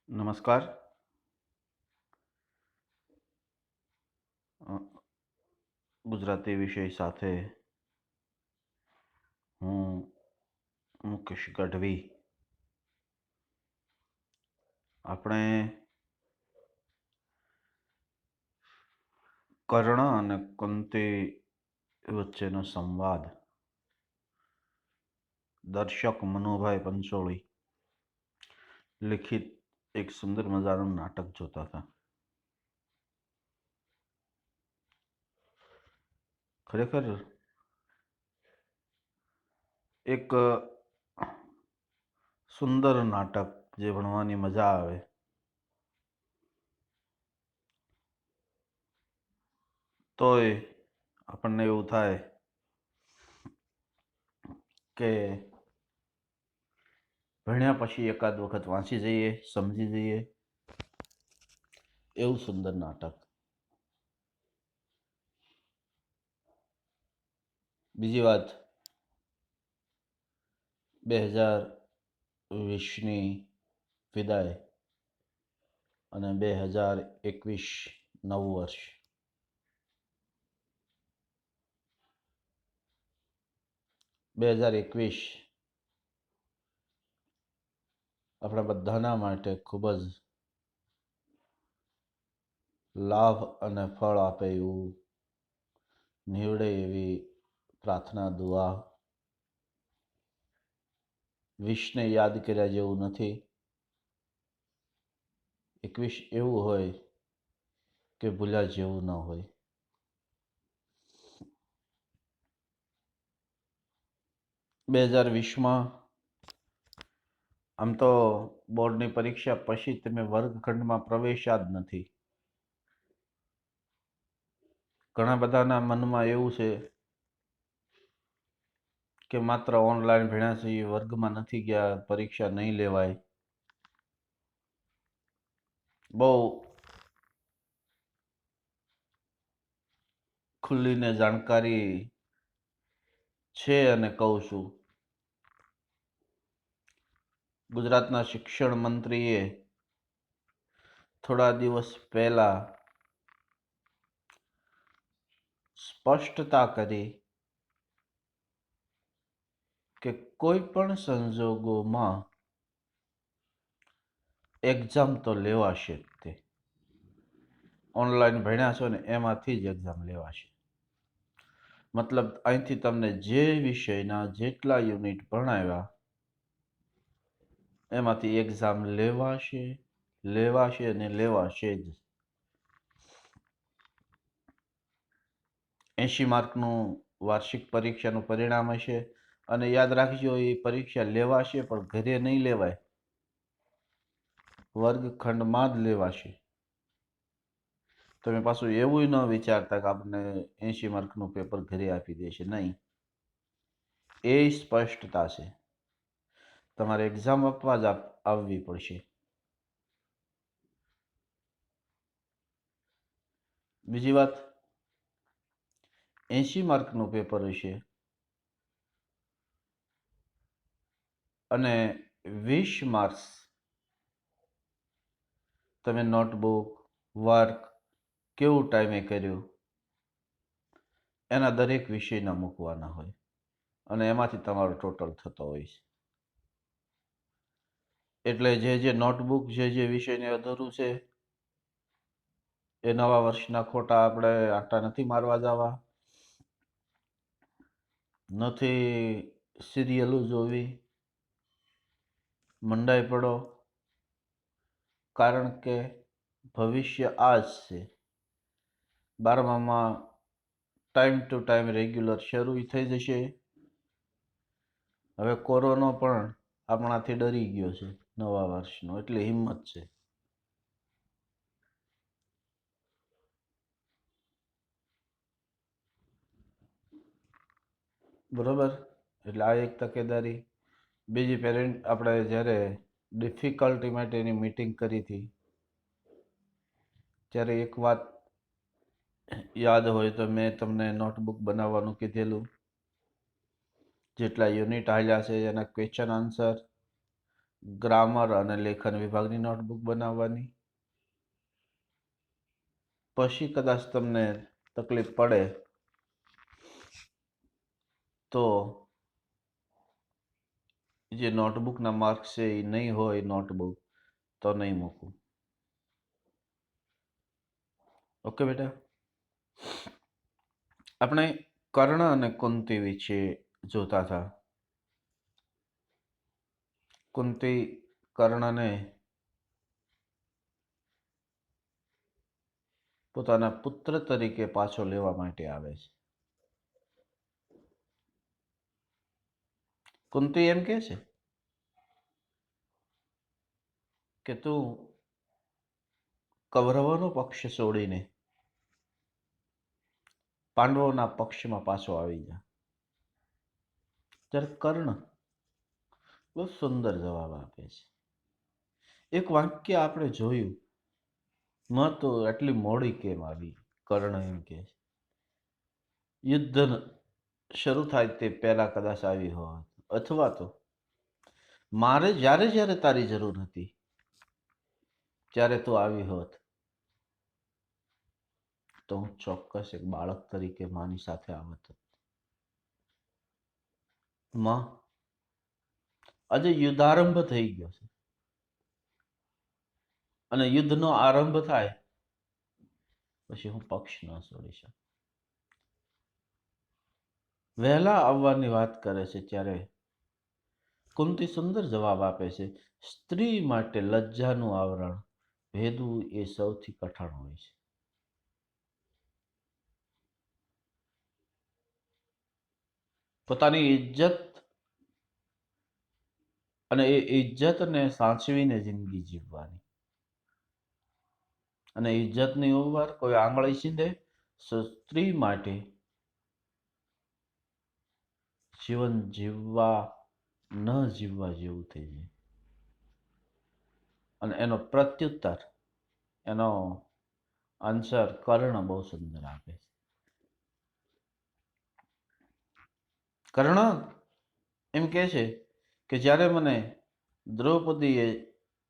નમસ્કાર. અ, ગુજરાતી વિષય સાથે હું મુકેશ ગઢવી. આપણે કર્ણ અને કુંતી વચ્ચેનો સંવાદ દર્શક મનુભાઈ પંચોળી લિખિત એક સુંદર મજાનું નાટક જોતા હતા. ખરેખર એક સુંદર નાટક જે ભણવાની મજા આવે. તોય આપણને એવું થાય કે ભણ્યા પછી એકાદ વખત વાંચી જઈએ, સમજી જઈએ, એવું સુંદર નાટક. બીજી વાત, 2020ની વિદાય અને 2021 નવું વર્ષ. બે 2021 આપણા બધાના માટે ખૂબ જ લાભ અને ફળ આપે એવું, નીવડે એવી પ્રાર્થના, દુઆ. 20ને યાદ કર્યા જેવું નથી. 21 એવું હોય કે ભૂલ્યા જેવું ન હોય. બે 2020માં આમ તો બોર્ડની પરીક્ષા પછી તમે વર્ગખંડમાં પ્રવેશ્યા જ નથી. ઘણા બધાના મનમાં એવું છે કે માત્ર ઓનલાઈન ભણ્યા છીએ, વર્ગમાં નથી ગયા, પરીક્ષા નહીં લેવાય. બહુ ખુલ્લીને જાણકારી છે અને કહું છું. ગુજરાતના શિક્ષણ મંત્રીએ થોડા દિવસ પહેલા સ્પષ્ટતા કરી કે કોઈ પણ સંજોગોમાં એક્ઝામ તો લેવાશે જ. તે ઓનલાઈન ભણ્યા છો ને એમાંથી જ એક્ઝામ લેવાશે. મતલબ અહીંથી તમને જે વિષયના જેટલા યુનિટ ભણાવ્યા એમાંથી એક્ઝામ લેવાશે, લેવાશે અને લેવાશે જ. 80 માર્કનું વાર્ષિક પરીક્ષાનું પરિણામ હશે અને યાદ રાખજો, એ પરીક્ષા લેવાશે પણ ઘરે નહીં લેવાય, વર્ગખંડમાં જ લેવાશે. તમે પાછું એવું ન વિચારતા કે આપણને 80 માર્કનું પેપર ઘરે આપી દેશે, નહીં. એ સ્પષ્ટતા છે. તમારે એક્ઝામ આપવા જ આવવી પડશે. બીજી વાત, 80 માર્કનું પેપર હશે અને 20 માર્ક્સ તમે નોટબુક, વર્ક, કેવું ટાઈમે કર્યું, એના દરેક વિષયના મૂકવાના હોય અને એમાંથી તમારો ટોટલ થતો હોય છે. એટલે જે નોટબુક, જે વિષયને અધૂરું છે એ નવા વર્ષના ખોટા આપણે આટા નથી મારવા જવા, નથી સિરિયલો જોવી, મંડાઈ પડો. કારણ કે ભવિષ્ય આ જ છે. 12મામાં ટાઈમ ટુ ટાઈમ રેગ્યુલર શરૂ થઈ જશે. હવે કોરોના પણ આપણાથી ડરી ગયો છે નવા વર્ષનો, એટલે હિંમત છે. બરોબર, એટલે આ એક તકેદારી. બીજી, પેરેન્ટ આપણે જ્યારે ડિફિકલ્ટી માટેની મીટિંગ કરી હતી ત્યારે એક વાત યાદ હોય તો મેં તમને નોટબુક બનાવવાનું કીધેલું. જેટલા યુનિટ હાલ્યા છે એના ક્વેશ્ચન આન્સર ગ્રામર અને લેખન વિભાગની નોટબુક બનાવવાની. પછી કદાચ તમને તકલીફ પડે તો જે નોટબુકના માર્ક્સ છે એ નહીં હોય નોટબુક તો નહીં મૂકું. ઓકે બેટા. આપણે કર્ણ અને કુંતી વિશે જોતા હતા. કુંતી કર્ણને પોતાના પુત્ર તરીકે પાછો લેવા માટે આવે છે. કુંતી એમ કહે છે કે તું કૌરવોનો પક્ષ છોડીને પાંડવોના પક્ષમાં પાછો આવી જા. ત્યારે કર્ણ બહુ સુંદર જવાબ આપે છે. એક વાક્ય આપણે જોયું, ન તો એટલી મોડી કેમ આવી? કર્ણ એમ કે યુદ્ધ શરૂ થાય તે પહેલા કદાચ આવી હોત, અથવા તો મારે જ્યારે જ્યારે તારી જરૂર હતી ત્યારે તું આવી હોત તો હું ચોક્કસ એક બાળક તરીકે માની સાથે આવત. માં, આજે યુદ્ધારંભ થઈ ગયો છે અને યુદ્ધનો આરંભ થાય પછી હું પક્ષ ન છોડી શકું. વહેલા આવવાની વાત કરે છે ત્યારે કુંતી સુંદર જવાબ આપે છે. સ્ત્રી માટે લજ્જાનું આવરણ ભેદવું એ સૌથી કઠણ હોય છે. પોતાની ઇજ્જત અને એ ઇજ્જતને સાચવીને જિંદગી જીવવાની. અને ઇજ્જતની ઉપર કોઈ આંગળી સીંધે સ્ત્રી માટે જીવન જીવવા ન જીવવા જેવું થઈ જાય. અને એનો પ્રત્યુત્તર, એનો આન્સર કર્ણ બહુ સુંદર આપે છે. કર્ણ એમ કહે છે કે જ્યારે મને દ્રૌપદીએ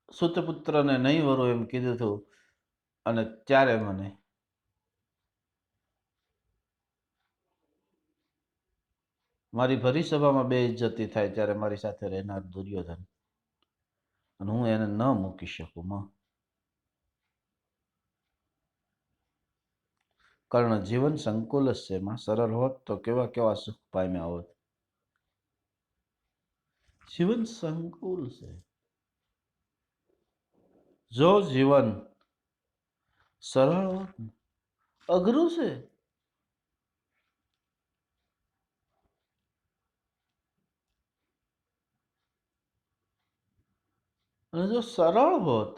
સુતપુત્રને નહીં વરો એમ કીધું હતું અને ત્યારે મને મારી ભરી સભામાં બેઇજ્જતી થાય ત્યારે મારી સાથે રહેનાર દુર્યોધન, અને હું એને ન મૂકી શકું. માં, કર્ણ જીવન સંકુલ જ છે માં. સરળ હોત તો કેવા કેવા સુખ પામ્યા હોત. જીવન સંકુલ છે. જો જીવન સરળ હોત, અઘરું છે. અને જો સરળ હોત,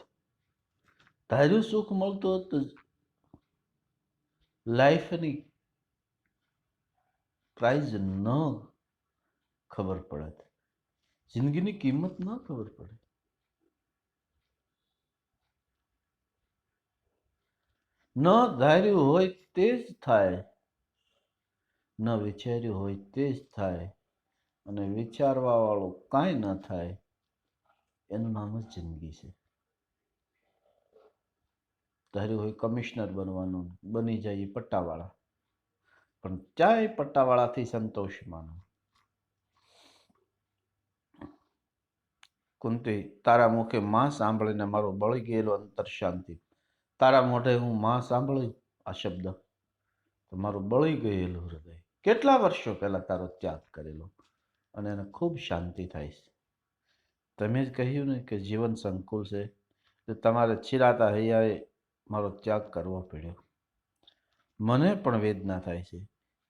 ધાર્યું સુખ મળતું હોત તો લાઈફની પ્રાઇઝ ન ખબર પડત, જિંદગીની કિંમત ન ખબર પડે. ન ધાર્યું હોય તે જ થાય, ન વિચાર્યું હોય તે જ થાય, અને વિચારવા વાળું કાંઈ ન થાય. એનું નામ જ જિંદગી છે. ધાર્યું હોય કમિશનર બનવાનું, બની જાય પટ્ટાવાળા, પણ ક્યાંય પટ્ટાવાળાથી સંતોષ માનો. કુંતી, તારા મુખે માં સાંભળીને મારો બળી ગયેલો અંતર શાંતિ. તારા મોઢે હું માં સાંભળી આ શબ્દ તો મારું બળી ગયેલું હૃદય કેટલા વર્ષો પહેલા તારો ત્યાગ કરેલો, અને એને ખૂબ શાંતિ થાય છે. તમે જ કહ્યું ને કે જીવન સંકુલ છે, તો તમારે ચીરાતા હૈયાએ મારો ત્યાગ કરવો પડ્યો. મને પણ વેદના થાય છે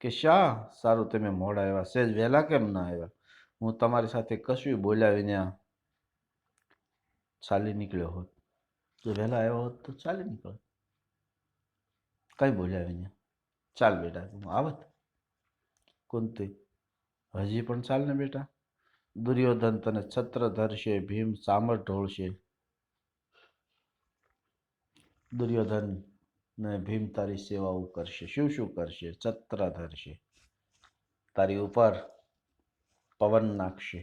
કે શા સારું તમે મોડા આવ્યા, સહેજ વહેલા કેમ ના આવ્યા? હું તમારી સાથે કશું બોલ્યા વિના ચાલી નીકળ્યો હોત. જો વહેલા આવ્યો હોત તો ચાલી નીકળો, કઈ બોલ્યા વિના. ચાલ બેટા, હું આવત. કુંતી, હજી પણ ચાલ ને બેટા. દુર્યોધન તને છત્ર ધરશે, ભીમ સામર ઢોળશે. દુર્યોધન ને ભીમ તારી સેવાઓ કરશે. શું શું કરશે? છત્ર ધરશે, તારી ઉપર પવન નાખશે,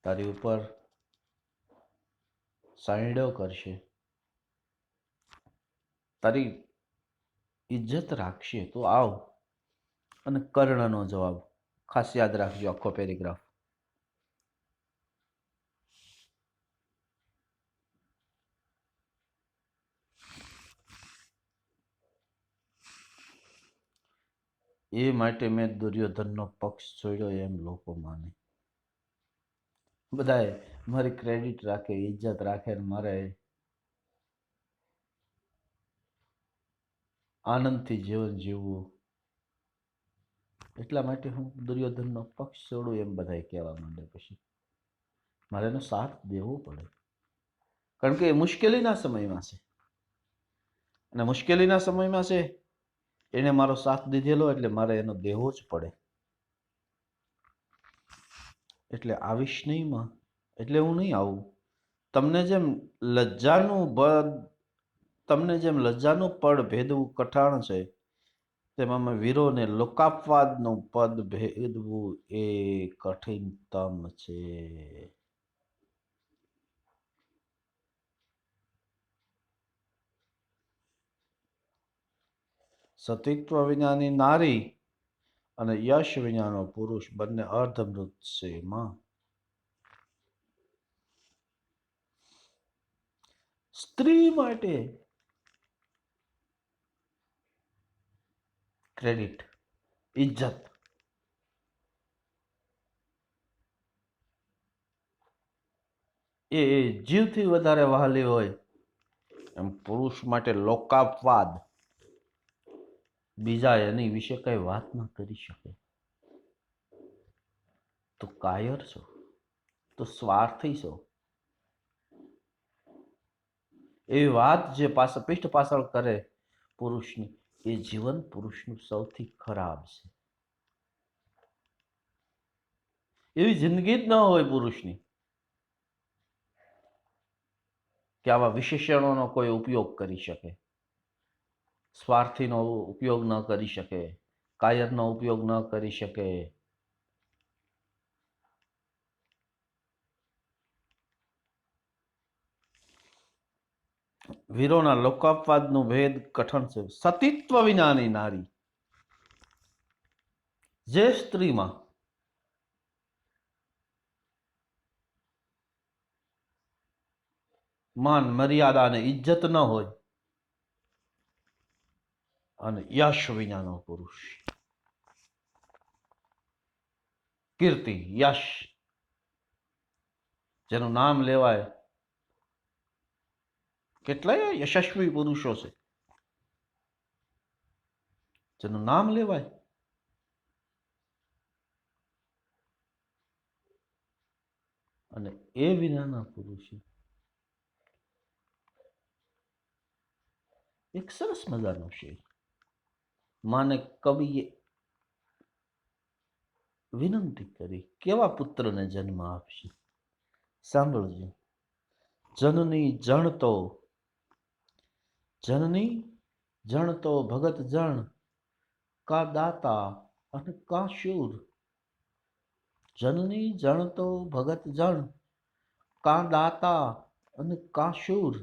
તારી ઉપર સાયડો કરશે, તારી ઇજ્જત રાખશે, તો આવ. અને કર્ણનો જવાબ ખાસ યાદ રાખજો, આખો પેરેગ્રાફ. એ માટે મેં દુર્યોધનનો પક્ષ છોડ્યો એમ લોકો માને. બધાએ મારી ક્રેડિટ રાખે, ઇજ્જત રાખે, મારે આનંદથી જીવન જીવવું, એટલા માટે હું દુર્યોધનનો પક્ષ છોડું એમ બધાએ કહેવા માંડે. પછી મારે એનો સાથ દેવો પડે, કારણ કે એ મુશ્કેલીના સમયમાં છે, અને મુશ્કેલીના સમયમાં છે એને મારો સાથ દીધેલો, એટલે મારે એનો દેવો જ પડે. એટલે આવીશ નહીં માં, એટલે હું નહીં આવું. તમને જેમ લજ્જાનું પડ ભેદવું કઠાણ છે, તેમાં વીરોને લોકાપવાદનું પદ ભેદવું એ કઠિનતમ છે. સતીત્વ વિનાની નારી અને યશ વિનાનો પુરુષ બંને અર્ધમૃત છે માં. સ્ત્રી માટે ક્રેડિટ, ઇજ્જત એ જીવથી વધારે વહાલી હોય, એમ પુરુષ માટે લોકાપવાદ, બીજા એની વિશે કઈ વાત ન કરી શકે. તો કાયર છો, તો સ્વાર્થી છો, એવી વાત જે પીઠ પાછળ કરે પુરુષની, એ જીવન પુરુષનું સૌથી ખરાબ છે. એવી જિંદગી જ ન હોય પુરુષની કે આવા વિશેષણોનો કોઈ ઉપયોગ કરી શકે, સ્વાર્થીનો ઉપયોગ ન કરી શકે, કાયરનો ઉપયોગ ન કરી શકે. વીરોના લોકાપવાદનું ભેદ કઠણ છે. સતીત્વ વિનાની નારી, જે સ્ત્રીમાં માન મર્યાદા અને ઇજ્જત ન હોય, અને યશ વિનાનો પુરુષ, કીર્તિ, યશ, જેનું નામ લેવાય. કેટલાય યશસ્વી પુરુષો છે જેનું નામ લેવાય, અને એ વિનાના પુરુષ. એક સરસ મજાનો શેર માને કવિએ વિનંતી કરી, કેવા પુત્રને જન્મ આપશે. સાંભળજો. જનની જણતો ભગત જણ, કા દાતા અને કા શૂર. જનની જણતો ભગત જણ, કા દાતા અને કા શૂર.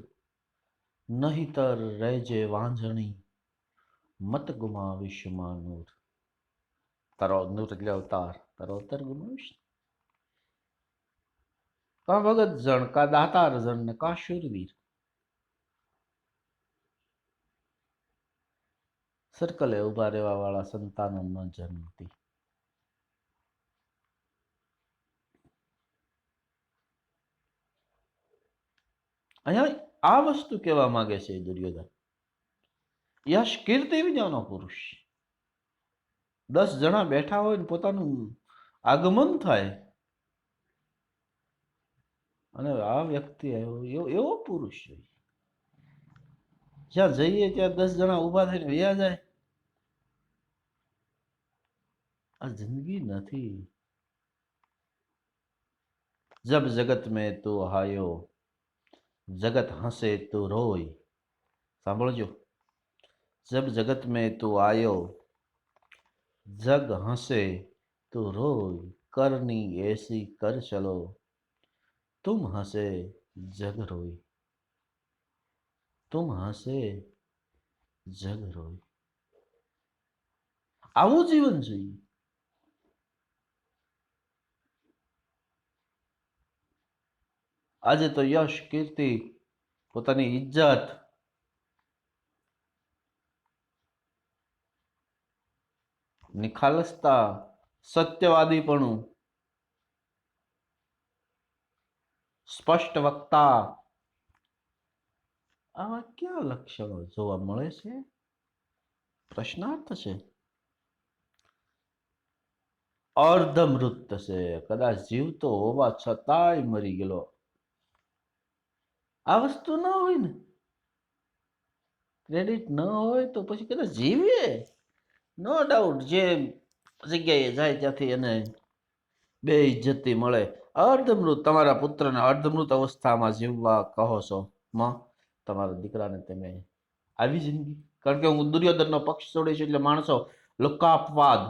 નહીતર રહેજે વાંઝણી, મત ગુમાવીશ માં નૂર. તારો નૂર એટલે અવતાર, તારો અવતાર ગુમાવીશ. કા ભગત જણ, કા દાતાર જણ, ને કા શૂરવીર. સર્કલે ઉભા રહેવા વાળા સંતાનો ન જન્મતી. અહીંયા આ વસ્તુ કહેવા માંગે છે દુર્યોધન. યશ કીર્તિ વિનાનો પુરુષ. 10 જણા બેઠા હોય ને પોતાનું આગમન થાય, અને આ વ્યક્તિ આવ્યો, એવો પુરુષ જોઈએ. જ્યાં જઈએ ત્યાં 10 જણા ઉભા થઈને વયા જાય. આ જિંદગી નથી. જબ જગત મેં તું આયો, જગત હસે તું રોય. સાંભળજો. જબ જગત મેં તું આયો, જગ હસે તું રોય. કરની એસી કર ચલો, તુમ હસે જગ રોય, તુમ હસે જગ રોય. આવું જીવન જોઈએ. આજે તો યશ, કીર્તિ, પોતાની ઇજ્જત, નિખાલસતા, સત્યવાદીપણું, સ્પષ્ટ વક્તા, આવા ક્યાં લક્ષણો જોવા મળે છે? પ્રશ્નાર્થ છે. અર્ધમૃત છે, કદાચ જીવતો હોવા છતાંય મરી ગયેલો. આ વસ્તુ ન હોય ને, ક્રેડિટ ન હોય તો પછી કદાચ જીવીએ. નો ડાઉટ જે જગ્યાએ જાય ત્યાંથી એને બે ઇજ્જતી મળે. અર્ધમૃત, તમારા પુત્રને અર્ધમૃત અવસ્થામાં જીવવા કહો છો માં, તમારા દીકરાને તમે આવી જિંદગી. કારણ કે હું દુર્યોધનનો પક્ષ છોડીશ એટલે માણસો લોકાપવાદ,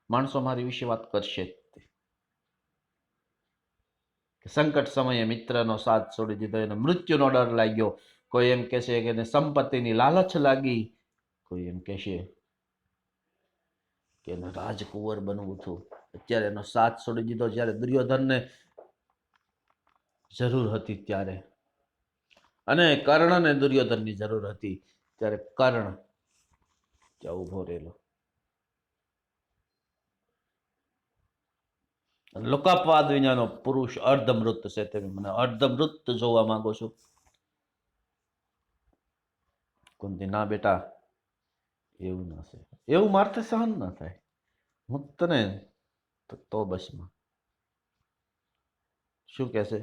માણસો મારી વિશે વાત કરશે. સંકટ સમયે મિત્રનો સાથ છોડી દીધો, એને મૃત્યુનો ડર લાગ્યો. કોઈ એમ કહેશે કે એને સંપત્તિની લાલચ લાગી, કોઈ એમ કહેશે કે એને રાજકુંવર બનવું હતું. અત્યારે એનો સાથ છોડી દીધો જ્યારે દુર્યોધનને જરૂર હતી ત્યારે, અને કર્ણને દુર્યોધનની જરૂર હતી ત્યારે કર્ણ ત્યાં ઉભો રહેલો. લોકાપવાદ વિનાનો પુરુષ અર્ધમૃત છે. તમે મને અર્ધમૃત જોવા માંગો છો? કુંતી, ના બેટા, એવું ના છે, એવું મારથી સહન ના થાય. હું તને તો બસમાં શું કહેશે?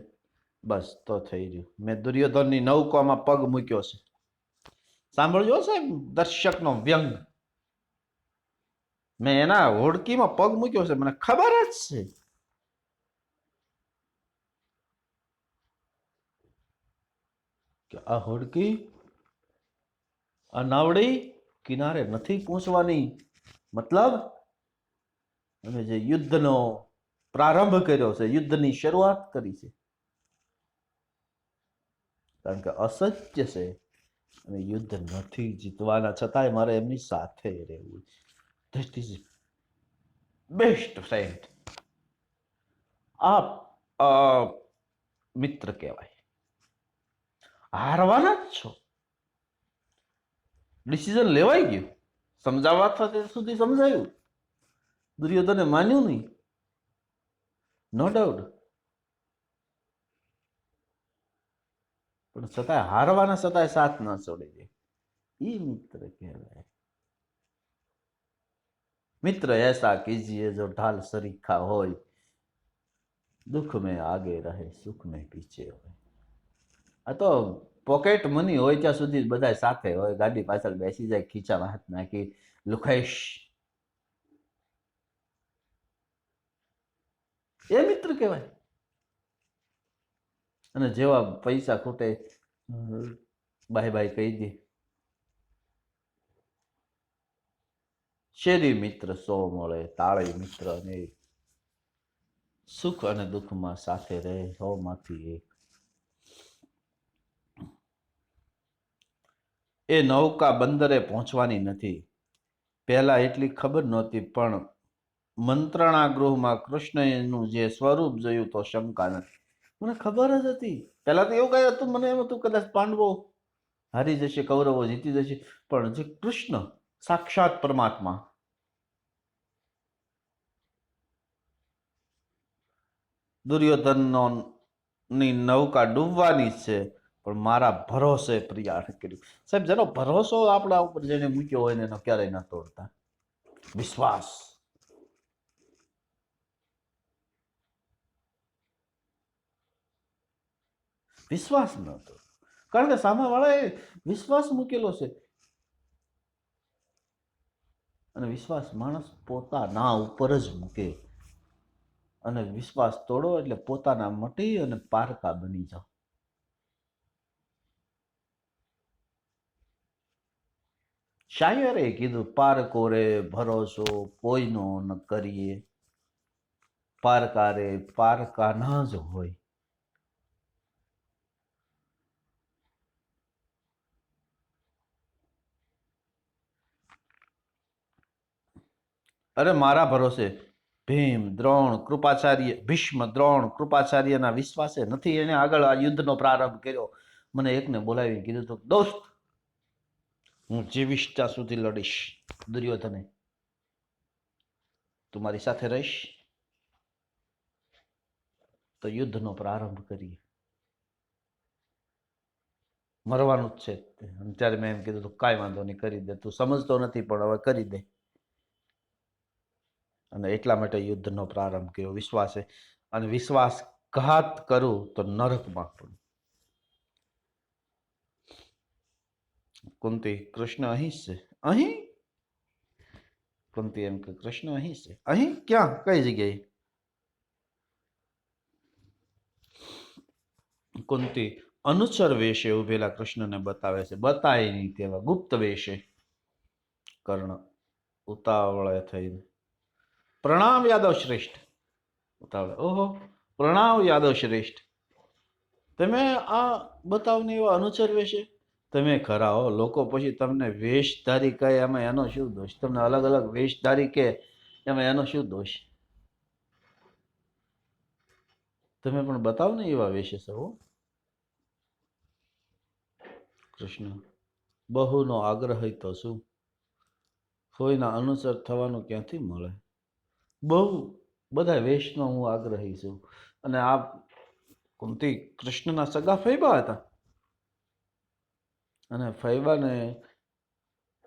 બસ તો થઈ રહ્યું. મેં દુર્યોધનની નૌકામાં પગ મૂક્યો છે. સાંભળજો સાહેબ, દર્શકનો વ્યંગ. મેં એના હોડકીમાં પગ મૂક્યો છે, મને ખબર જ છે. કે આ હોડકી, આ નાવડી કિનારે નથી પહોંચવાની. મતલબ અમે જે યુદ્ધનો પ્રારંભ કર્યો છે, યુદ્ધની શરૂઆત કરી છે, કારણ કે અસત્ય છે અને યુદ્ધ નથી જીતવાના, છતાંય મારે એમની સાથે રહેવું. That is best friend. આ મિત્ર કહેવાય. હારવાના જ છો. ડિસિઝન લેવાઈ ગયું, સમજાવવા થતા સુધી સમજાયું, દુર્યોધને માન્યું નહીં, નો ડાઉટ, પણ છતાંય હારવાના છતાંય સાથ ન છોડી દે, એ મિત્ર કહેવાય. મિત્ર એસા કીજીએ જો ઢાલ સરીખા હોય, દુઃખ મેં આગે રહે સુખ મેં પીછે હોય. આ તો પોકેટ મની હોય ત્યાં સુધી બધા સાથે હોય, ગાડી પાછળ બેસી જાય, ખીચામાં હાથ નાખી લુખાઈશ, એ મિત્ર કહેવાય. અને જેવા પૈસા ખૂટે બાય બાય કહી દે. શેરી મિત્ર સો મળે, તાળી મિત્ર અને સુખ અને દુઃખમાં સાથે રહે, સો માંથી એક. એ નૌકા બંદરે પહોંચવાની નથી. પહેલા એટલી ખબર નહોતી, પણ મંત્રણા ગૃહમાં કૃષ્ણનું જે સ્વરૂપ જોયું તો શંકા નથી. મને ખબર જ હતી. પહેલા તો એવું કઈ હતું, મને એમ હતું કદાચ પાંડવો હારી જશે, કૌરવો જીતી જશે, પણ જે કૃષ્ણ સાક્ષાત પરમાત્મા, દુર્યોધનનો ની નૌકા ડૂબવાની છે, પણ મારા ભરોસે પ્રયાણ કર્યું. સાહેબ, જેનો ભરોસો આપણા ઉપર જેને મૂક્યો હોય ને એનો ક્યારેય ના તોડતા. વિશ્વાસ. વિશ્વાસ ન તોડ, કારણ કે સામેવાળાએ વિશ્વાસ મૂકેલો છે, અને વિશ્વાસ માણસ પોતાના ઉપર જ મૂકે, અને વિશ્વાસ તોડો એટલે પોતાના મટી અને પારકા બની જાઓ. શાયરે કીધું, પારકો રે ભરોસો કોઈનો ન કરીએ, પારકા રે પારકા ના જ હોય, અરે મારા ભરોસે ભીમ દ્રોણ કૃપાચાર્ય ભીષ્મ દ્રોણ કૃપાચાર્યના વિશ્વાસે નથી એને આગળ આ યુદ્ધનો પ્રારંભ કર્યો. મને એકને બોલાવી કીધું તો દોસ્ત હું જીવીશ ત્યાં સુધી લડીશ દુર્યોધને, તું મારી સાથે રહીશ તો યુદ્ધનો પ્રારંભ કરીએ. મરવાનું જ છે. ત્યારે મેં એમ કીધું કાંઈ વાંધો નહીં, કરી દે, તું સમજતો નથી પણ હવે કરી દે. અને એટલા માટે યુદ્ધનો પ્રારંભ કર્યો વિશ્વાસે. અને વિશ્વાસઘાત કરું તો નરકમાં પણ. કુંતી કૃષ્ણ અહીં છે. અહીં? કુંતી એમ કે કૃષ્ણ અહીં છે. અહીં ક્યાં? કઈ જગ્યાએ? કુંતી અનુચર વેશે ઉભેલા કૃષ્ણને બતાવે છે. બતાય નહીં તેવા ગુપ્ત વેશે. કર્ણ ઉતાવળે થઈને પ્રણામ યાદવ શ્રેષ્ઠ. ઉતાવળે ઓહો પ્રણામ યાદવ શ્રેષ્ઠ. તમે આ બતાવને એવા અનુચર વેશે? તમે ખરા હો, લોકો પછી તમને વેશધારી કહે એમાં એનો શું દોષ? તમને અલગ અલગ વેશધારી કહે એમાં એનો શું દોષ? તમે પણ બતાવો ને એવા વેશે સૌ. કૃષ્ણ બહુનો આગ્રહ તો શું, કોઈના અનુસર થવાનું ક્યાંથી મળે? બહુ બધા વેશનો હું આગ્રહી છું. અને આ કુંતી કૃષ્ણના સગા ફૈબા હતા અને ફૈબાને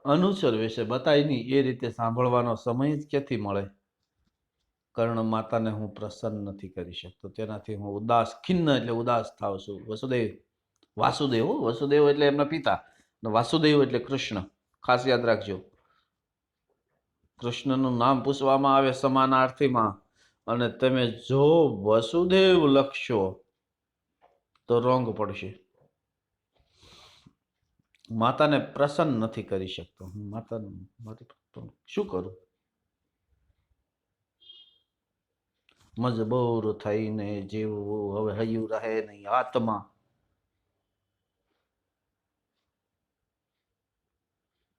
અનુસર વિશે બતાય નહીં એ રીતે સાંભળવાનો સમય જ ક્યાંથી મળે? કર્ણ માતાને હું પ્રસન્ન નથી કરી શકતો, તેનાથી હું ઉદાસ, ખિન્ન એટલે ઉદાસ થાવ છું. વસુદેવ વાસુદેવ, વસુદેવ એટલે એમના પિતા, વાસુદેવ એટલે કૃષ્ણ. ખાસ યાદ રાખજો, કૃષ્ણનું નામ પૂછવામાં આવે સમાનાર્થીમાં અને તમે જો વસુદેવ લખશો તો રોંગ પડશે. માતાને પ્રસન્ન નથી કરી શકતો હું. માતા શું કરું? મજબૂર થઈને જીવવું, હવે હૈયું રહે નહીં આત્મા.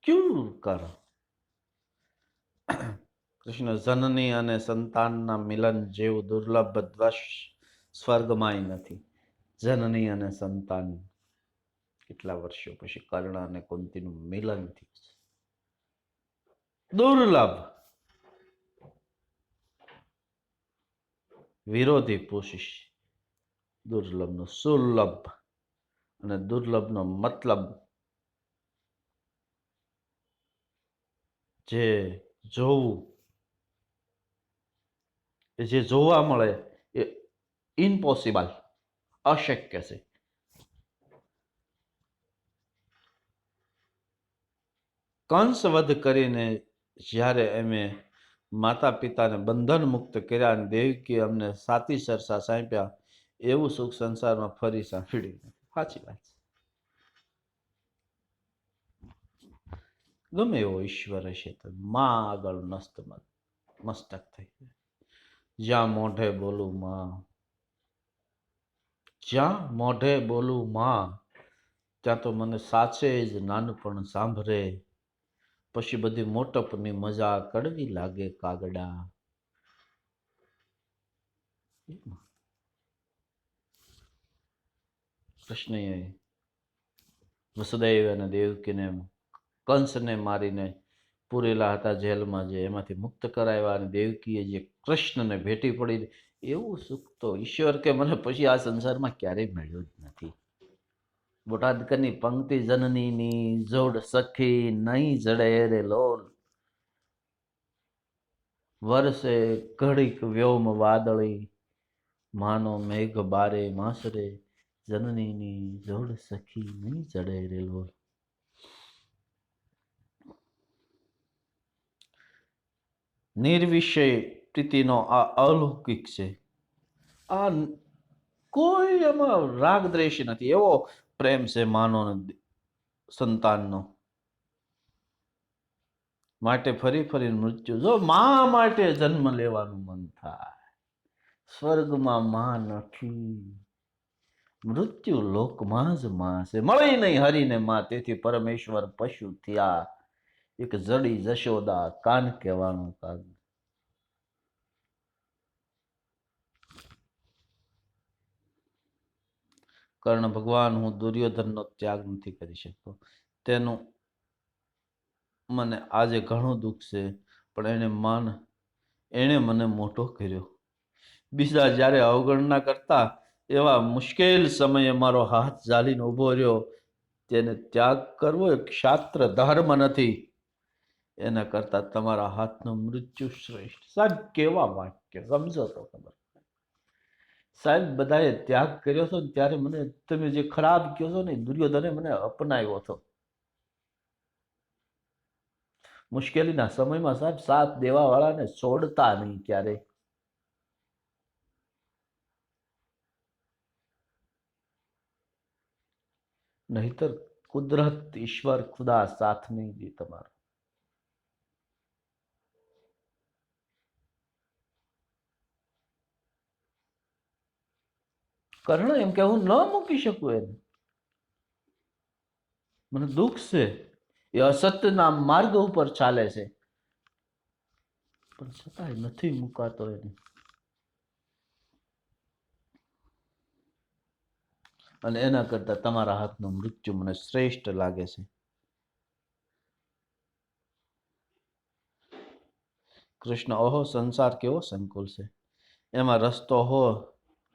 ક્યું કર? કૃષ્ણ જનની અને સંતાનના મિલન જેવું દુર્લભ દ્વશ સ્વર્ગમાંય નથી. જનની અને સંતાન કેટલા વર્ષો પછી કર્ણ અને કુંતીનું મિલન થયું છે. દુર્લભ. વિરોધી પૂછીશ દુર્લભનો સુલભ, અને દુર્લભનો મતલબ જે જોવું, જે જોવા મળે એ ઇમ્પોસિબલ, અશક્ય છે. કંસવધ કરીને જ્યારે અમે માતા પિતાને બંધન મુક્ત કર્યા અને દેવકી અમને સાતી સરસા સાંપ્યા, એવું સુખ સંસારમાં ફરી સાંભળ્યું નથી. સાચી વાત છે. ગમે એવો ઈશ્વર હશે તો માં આગળ મસ્તક થઈ. જ્યાં મોઢે બોલું માં, જ્યાં મોઢે બોલું માં, ત્યાં તો મને સાચે જ નાનપણ સાંભળે. પછી બધી મોટપની મજા કડવી લાગે કાગડા. કૃષ્ણએ વસુદેવ અને દેવકીને કંસને મારીને પૂરેલા હતા જેલમાં, જે એમાંથી મુક્ત કરાવ્યા અને દેવકીએ જે કૃષ્ણને ભેટી પડી, એવું સુખ તો ઈશ્વર કે મને પછી આ સંસારમાં ક્યારેય મળ્યું જ નથી. બોટાદકરની પંક્તિ જનનીની જોડ સખી નહીં જડે રે લોલ, વર્ષે ઘડીક વ્યોમ વાદળી, માનો મેઘ બારે માસરે, જનનીની જોડ સખી નહીં જડે રે લોલ. નિર્વિષય પ્રીતિનો આ અલૌકિક છે. આ કોઈ એમાં રાગ દ્વેષ નથી. એવો પ્રેમ છે માનો સંતાનનો. માટે ફરી ફરી મૃત્યુ, જો માં માટે જન્મ લેવાનું મન થાય. સ્વર્ગમાં માં નથી, મૃત્યુ લોકમાં જ માં છે. મળી નહીં હરીને માં, તેથી પરમેશ્વર પશુ થયા. એક જડી જશોદા કાન કહેવાનું કાગ. કર્ણ ભગવાન, હું દુર્યોધનનો ત્યાગ નથી કરી શકતો. તેનું મને આજે ઘણું દુઃખ છે, પણ એણે મને મોટો કર્યો. બીજા જ્યારે અવગણના કરતા એવા મુશ્કેલ સમયે મારો હાથ ઝાલીને ઊભો રહ્યો. તેને ત્યાગ કરવો એ ક્ષાત્ર ધર્મ નથી. એના કરતા તમારા હાથનું મૃત્યુ શ્રેષ્ઠ. સાહેબ કેવા વાક્ય, સમજો તો ખબર. સાહેબ બધાએ ત્યાગ કર્યો હતો ને ત્યારે મને તમે જે ખરાબ કહો છો ને, દુર્યોધને મને અપનાવ્યો હતો. મુશ્કેલીના સમયમાં સાહેબ સાથ દેવા વાળાને છોડતા નહીં ક્યારે. નહીતર કુદરત, ઈશ્વર, ખુદા સાથ નહીં દે તમારો. કર્ણ એમ કે હું ન મૂકી શકું એને. મને દુઃખ છે. એ અસત્યના માર્ગ ઉપર ચાલે છે, પણ છતાંય નથી મુકાતો એને. અને એના કરતા તમારા હાથનું મૃત્યુ મને શ્રેષ્ઠ લાગે છે. કૃષ્ણ, ઓહો સંસાર કેવો સંકુલ છે. એમાં રસ્તો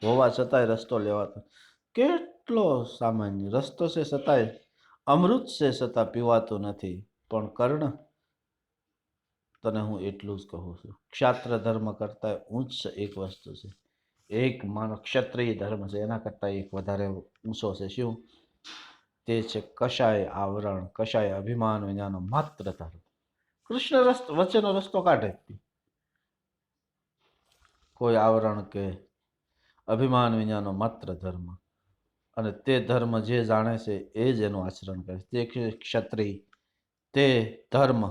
હોવા છતાંય રસ્તો લેવાતો. કેટલો સામાન્ય રસ્તો છે છતાંય અમૃત છે છતાં પીવાતું નથી. પણ કર્ણ, તને હું એટલું જ કહું છું, ક્ષાત્ર ધર્મ કરતા ઉચ્ચ એક વસ્તુ છે. એક માનવ ક્ષત્રિય ધર્મ છે, એના કરતા એક વધારે ઊંચો છે. શું? તે છે કશાય આવરણ, કશાય અભિમાન વિનાનો માત્ર ધર્મ. કૃષ્ણ વચ્ચેનો રસ્તો કાઢે. કોઈ આવરણ કે અભિમાન વિનાનો માત્ર ધર્મ. અને તે ધર્મ જે જાણે છે એ જ એનું આચરણ કરે છે. તે ક્ષત્રિય, તે ધર્મ,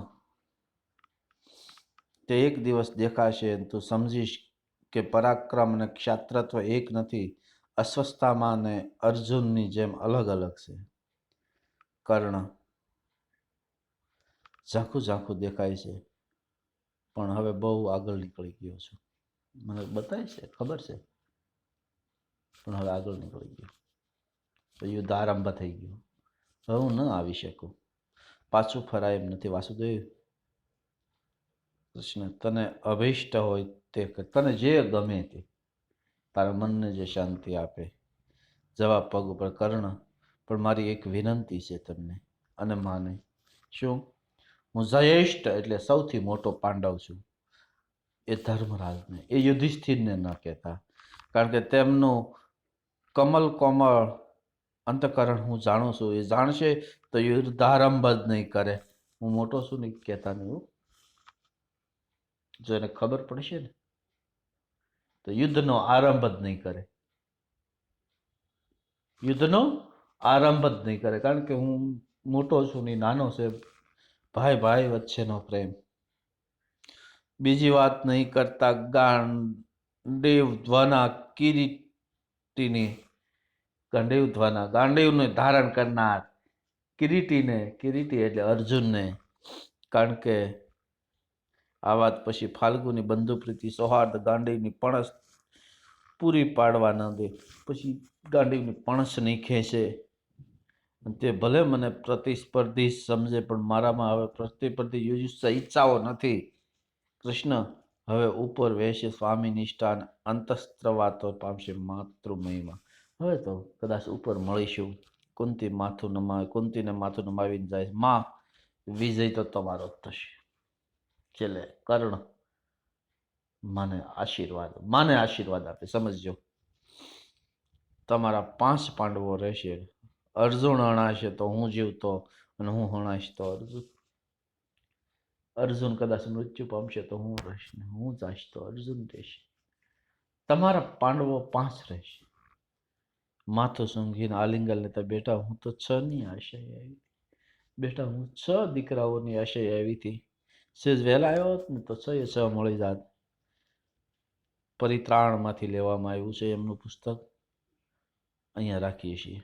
તે એક દિવસ દેખાશે. તું સમજીશ કે પરાક્રમ અને ક્ષાત્રત્વ એક નથી. અસ્વસ્થતામાં ને અર્જુનની જેમ અલગ અલગ છે. કર્ણ, ઝાંખું ઝાંખું દેખાય છે, પણ હવે બહુ આગળ નીકળી ગયો છું. મને બતાય છે, ખબર છે, પણ હવે આગળ નીકળી ગયો. તો યુદ્ધ આરંભ થઈ ગયો. હવે હું ન આવી શકું. પાછું ફરાય એમ નથી. વાસુદેવ, કૃષ્ણ, તને અભિષ્ટ હોય તે, તને જે ગમે તે, તારા મનને જે શાંતિ આપે. જવા પગ ઉપર. કર્ણ, પણ મારી એક વિનંતી છે તમને. અને માને. શું? હું જ્યેષ્ઠ એટલે સૌથી મોટો પાંડવ છું. એ ધર્મરાજને, એ યુધિષ્ઠિરને ન કહેતા. કારણ કે તેમનું કમલ કોમળ અંતકરણ હું જાણું છું. એ જાણશે તો યુદ્ધ આરંભ જ નહીં કરે. હું મોટો છું નહીં કહેતા નહીં. જો એને ખબર પડશે ને તો યુદ્ધનો આરંભ જ નહીં કરે. યુદ્ધનો આરંભ જ નહીં કરે. કારણ કે હું મોટો છું નહીં નાનો છે. ભાઈ ભાઈ વચ્ચેનો પ્રેમ. બીજી વાત નહીં કરતા. ગાંડીવ ધ્વના કિરીટીની, ગાંડીવ ધ્વના, ગાંડીવને ધારણ કરનાર કિરીટીને, કિરીટી એટલે અર્જુનને. કારણ કે આ વાત પછી ફાલ્ગુની બંધુપ્રીતિ સૌહાર્દ ગાંડીવની પણસ પૂરી પાડવા ન દે. પછી ગાંડીવની પણસ નહીં ખેંચે. તે ભલે મને પ્રતિસ્પર્ધી સમજે, પણ મારામાં હવે પ્રતિસ્પર્ધી ઈચ્છાઓ નથી. કૃષ્ણ હવે ઉપર વહેશે સ્વામી નિષ્ઠા, અંતસ્ત્ર વાતો પામશે માતૃમયમાં. હવે તો કદાચ ઉપર મળીશું. કુંતી માથું નમાવે, કુંતીને માથું નમાવીને જાય, માં વિજય તો તમારો જ થશે. છેલ્લે કર્ણ માને આશીર્વાદ આપે. સમજજો, તમારા 5 પાંડવો રહેશે. અર્જુન હણાશે તો હું જીવતો, અને હું હણાઈશ તો અર્જુન કદાચ મૃત્યુ પામશે તો હું રહીશ, ને હું જઈશ તો અર્જુન રહેશે. તમારા પાંડવો 5 રહેશે. માથું સૂંઘીને આલિંગન લેતા, બેટા હું તો 6 ની આશય આવી. બેટા હું 6 દીકરાઓની આશય આવી હતી. સેજ વહેલા આવ્યો હોત ને તો 6 મળી જાત. પરિત્રાણમાંથી લેવામાં આવ્યું છે એમનું પુસ્તક. અહીંયા રાખીએ છીએ.